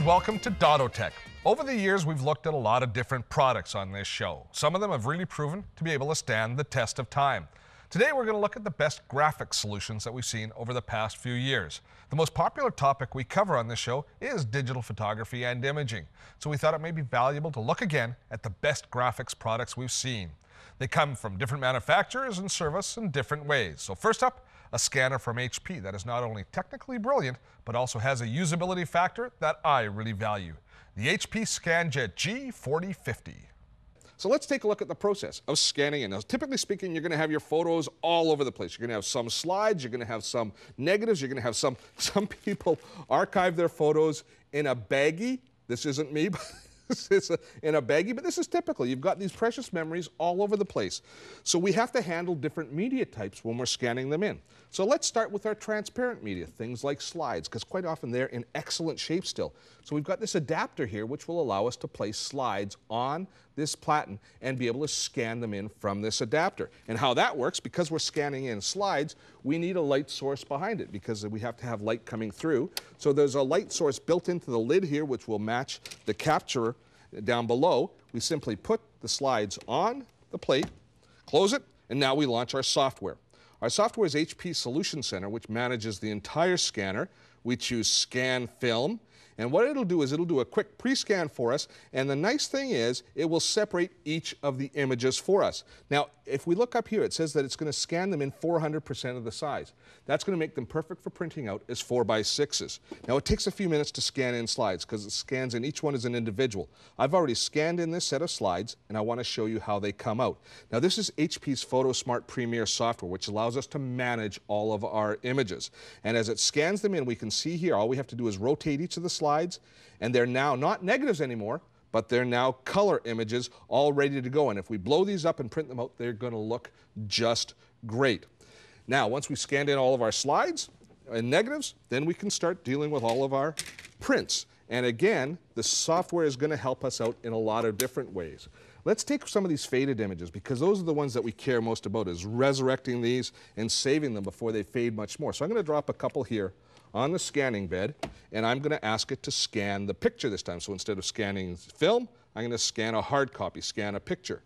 and welcome to Dotto Tech. Over the years, we've looked at a lot of different products on this show. Some of them have really proven to be able to stand the test of time. Today, we're going to look at the best graphics solutions that we've seen over the past few years. The most popular topic we cover on this show is digital photography and imaging, so we thought it may be valuable to look again at the best graphics products we've seen. They come from different manufacturers and service in different ways. So first up, a scanner from HP that is not only technically brilliant, but also has a usability factor that I really value. The HP Scanjet G4050. So let's take a look at the process of scanning in. Now, typically speaking, you're going to have your photos all over the place. You're going to have some slides, you're going to have some negatives, you're going to have some people archive their photos in a baggie. This isn't me, but it's in a baggie, but this is typical. You've got these precious memories all over the place. So we have to handle different media types when we're scanning them in. So let's start with our transparent media, things like slides, because quite often they're in excellent shape still. So we've got this adapter here which will allow us to place slides on this platen and be able to scan them in from this adapter. And how that works, because we're scanning in slides, we need a light source behind it because we have to have light coming through. So there's a light source built into the lid here which will match the capture down below. We simply put the slides on the plate, close it, and now we launch our software. Our software is HP Solution Center, which manages the entire scanner. We choose Scan Film, and what it'll do is it'll do a quick pre-scan for us, and the nice thing is it will separate each of the images for us. Now, if we look up here, it says that it's going to scan them in 400% of the size. That's going to make them perfect for printing out as 4x6s. Now, it takes a few minutes to scan in slides because it scans in each one as an individual. I've already scanned in this set of slides, and I want to show you how they come out. Now, this is HP's PhotoSmart Premier software, which allows us to manage all of our images. And as it scans them in, we can see here, all we have to do is rotate each of the slides, and they're now not negatives anymore, but they're now color images all ready to go. And if we blow these up and print them out, they're going to look just great. Now, once we scanned in all of our slides and negatives, then we can start dealing with all of our prints. And again, the software is going to help us out in a lot of different ways. Let's take some of these faded images, because those are the ones that we care most about, is resurrecting these and saving them before they fade much more. So I'm going to drop a couple here on the scanning bed, and I'm going to ask it to scan the picture this time. So instead of scanning film, I'm going to scan a hard copy, scan a picture.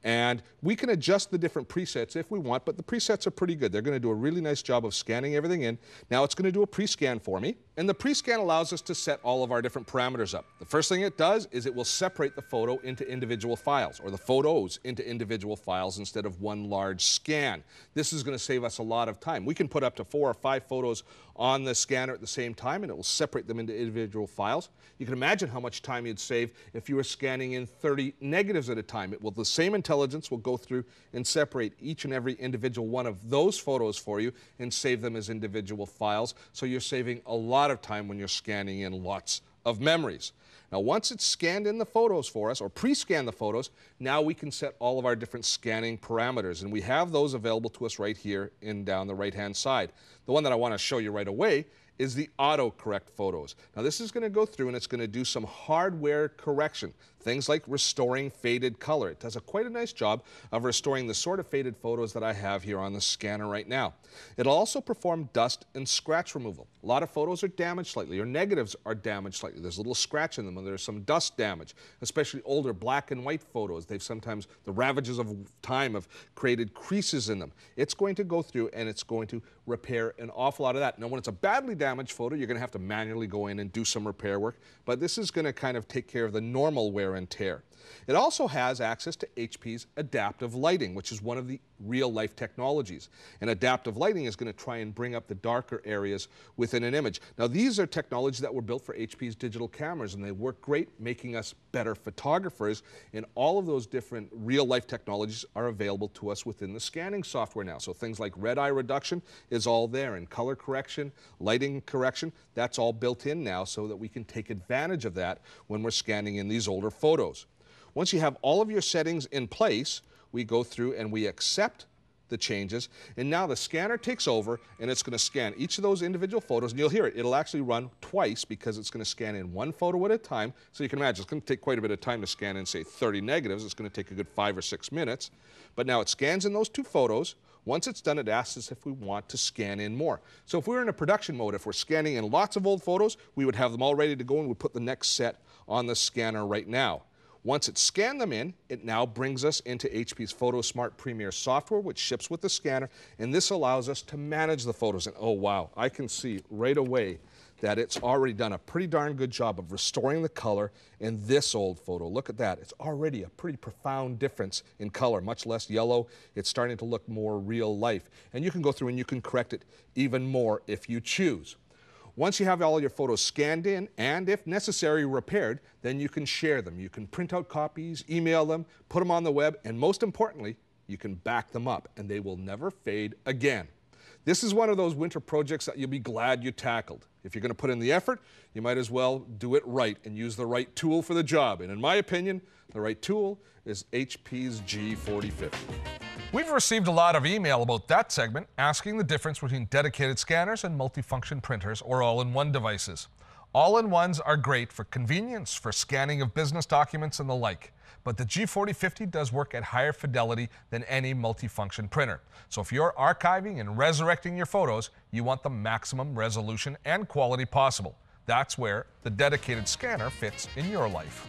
And we can adjust the different presets if we want, but the presets are pretty good. They're going to do a really nice job of scanning everything in. Now it's going to do a pre-scan for me, and the pre-scan allows us to set all of our different parameters up. The first thing it does is it will separate the photo into individual files, or the photos into individual files instead of one large scan. This is going to save us a lot of time. We can put up to 4 or 5 photos on the scanner at the same time, and it will separate them into individual files. You can imagine how much time you'd save if you were scanning in 30 negatives at a time. It will, the same intelligence will go through and separate each and every individual one of those photos for you and save them as individual files. So you're saving a lot of time when you're scanning in lots of memories. Now, once it's scanned in the photos for us, or pre-scanned the photos, now we can set all of our different scanning parameters, and we have those available to us right here in down the right-hand side. The one that I want to show you right away is the auto-correct photos. Now, this is going to go through and it's going to do some hardware correction, things like restoring faded color. It does quite a nice job of restoring the sort of faded photos that I have here on the scanner right now. It'll also perform dust and scratch removal. A lot of photos are damaged slightly, or negatives are damaged slightly. There's a little scratch in them, and there's some dust damage, especially older black and white photos. They've sometimes, the ravages of time have created creases in them. It's going to go through and it's going to repair an awful lot of that. Now, when it's a badly damaged photo, you're going to have to manually go in and do some repair work, but this is going to kind of take care of the normal wear and tear. It also has access to HP's adaptive lighting, which is one of the real-life technologies. And adaptive lighting is going to try and bring up the darker areas within an image. Now, these are technologies that were built for HP's digital cameras, and they work great, making us better photographers. And all of those different real-life technologies are available to us within the scanning software now. So things like red eye reduction is all there, and color correction, lighting correction, that's all built in now so that we can take advantage of that when we're scanning in these older photos. Once you have all of your settings in place, we go through and we accept the changes, and now the scanner takes over and it's going to scan each of those individual photos, and you'll hear it. It'll actually run twice because it's going to scan in one photo at a time. So you can imagine it's going to take quite a bit of time to scan in, say, 30 negatives. It's going to take a good 5 or 6 minutes. But now it scans in those 2 photos. Once it's done, it asks us if we want to scan in more. So if we were in a production mode, if we're scanning in lots of old photos, we would have them all ready to go and we'd put the next set on the scanner right now. Once it's scanned them in, it now brings us into HP's PhotoSmart Premier software, which ships with the scanner, and this allows us to manage the photos. And oh wow, I can see right away that it's already done a pretty darn good job of restoring the color in this old photo. Look at that. It's already a pretty profound difference in color, much less yellow. It's starting to look more real life. And you can go through and you can correct it even more if you choose. Once you have all your photos scanned in and, if necessary, repaired, then you can share them. You can print out copies, email them, put them on the web, and most importantly, you can back them up, and they will never fade again. This is one of those winter projects that you'll be glad you tackled. If you're going to put in the effort, you might as well do it right and use the right tool for the job. And in my opinion, the right tool is HP's G4050. We've received a lot of email about that segment, asking the difference between dedicated scanners and multifunction printers or all-in-one devices. All-in-ones are great for convenience, for scanning of business documents and the like, but the G4050 does work at higher fidelity than any multifunction printer. So if you're archiving and resurrecting your photos, you want the maximum resolution and quality possible. That's where the dedicated scanner fits in your life.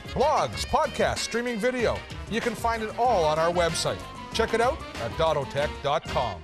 Blogs, podcasts, streaming video, you can find it all on our website. Check it out at dottotech.com.